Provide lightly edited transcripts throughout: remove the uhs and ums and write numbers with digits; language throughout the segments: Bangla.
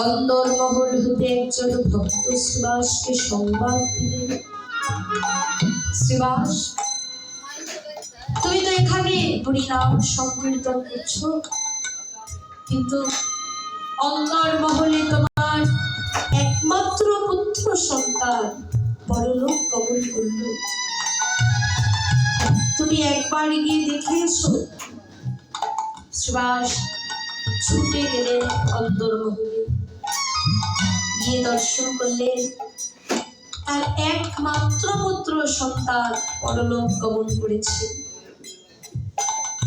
অন্দরমহল হতে একজন ভক্ত শ্রীবাসকে সংবাদ দিলেন, শ্রীবাস, তুমি তো এখানে হরিনাম সংকীর্তন করছো, কিন্তু অন্দরমহলে তোমার একমাত্র পুত্র সন্তান পরলোক গমন করল, তুমি একবার গিয়ে দেখে এসো। শ্রীবাস ছুটে গেলেন অন্দরমহলে, গিয়ে দর্শন করলেন তার একমাত্র পুত্র সন্তান পরলোক গমন করেছে,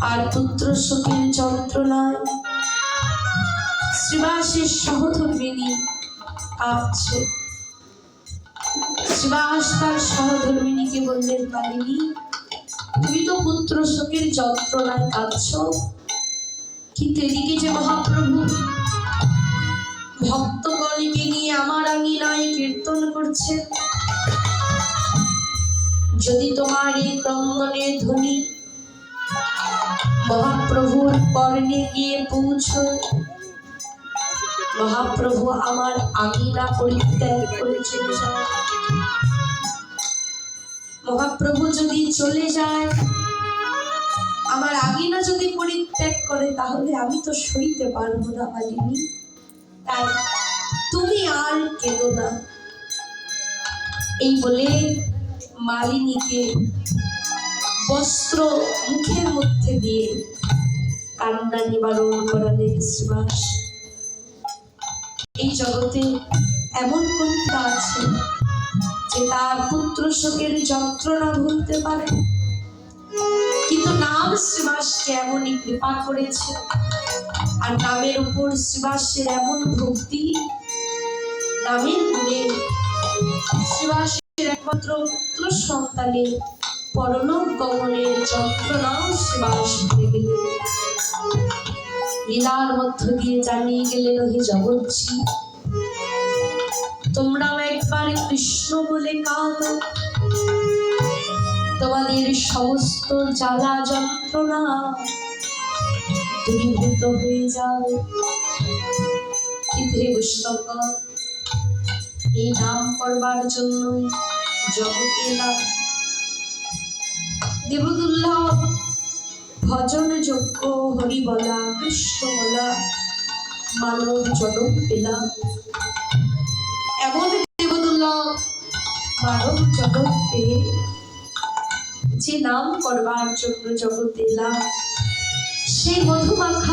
আর পুত্র শোকের যন্ত্রণায় শ্রীবাসের সহধর্মিণী কাঁদছে। শ্রীবাস তার সহধর্মিণীকে বললেন, কালিনী, তুমি তো পুত্র শোকের যন্ত্রণায় কাঁদছ, কিন্তু এদিকে যে মহাপ্রভু ভক্তগণকে নিয়ে আমার আঙিনায় কীর্তন করছে, যদি তোমার এই ক্রন্দনের ধ্বনি মহাপ্রভুর কর্ণে গিয়ে পৌঁছয়, মহাপ্রভু আমার আঙিনা পরিত্যাগ করে চলে যায়। মহাপ্রভু যদি চলে যায়, আমার আঙিনা যদি পরিত্যাগ করে, তাহলে আমি তো সইতে পারবো না মালিনী, তাই তুমি আর কেঁদো না। এই বলে মালিনীকে বস্ত্র মুখের মধ্যে দিয়ে কান্না নিবারণ করালেন শ্রীবাস। এই জগতে এমন কন্যা আছে যে তার পুত্র শোকের যন্ত্রণা ভুলতে পারে, কিন্তু নাম শ্রীবাসকে এমনই কৃপা করেছে, আর নামের উপর শ্রীবাসের এমন ভক্তি, নামের গুণে শ্রীবাসের একমাত্র পুত্র সন্তানের পরলোক গমনের যন্ত্রণাও শ্রীবাস ভুলে গেলেন। লীলার মধ্য দিয়ে জানিয়ে গেলেন, হে জগৎজি, তোমরাও একবার কৃষ্ণ বলে কাঁদো, তোমাদের সমস্ত জ্বালা যন্ত্রণা দূরীভূত হয়ে যাবে। কিন্তু হে বৈষ্ণবগণ, এই নাম করবার জন্যই জগতে এলাম। দেবদুর্লভ ভজন যোগ্য হরি বলা, কৃষ্ণ বলা মানব জনম পেলাম, এমন দেবদুর্লভ মানব জনম পেয়ে যে নাম করবার জন্য জগতে এলাম, সেই মধুমাখা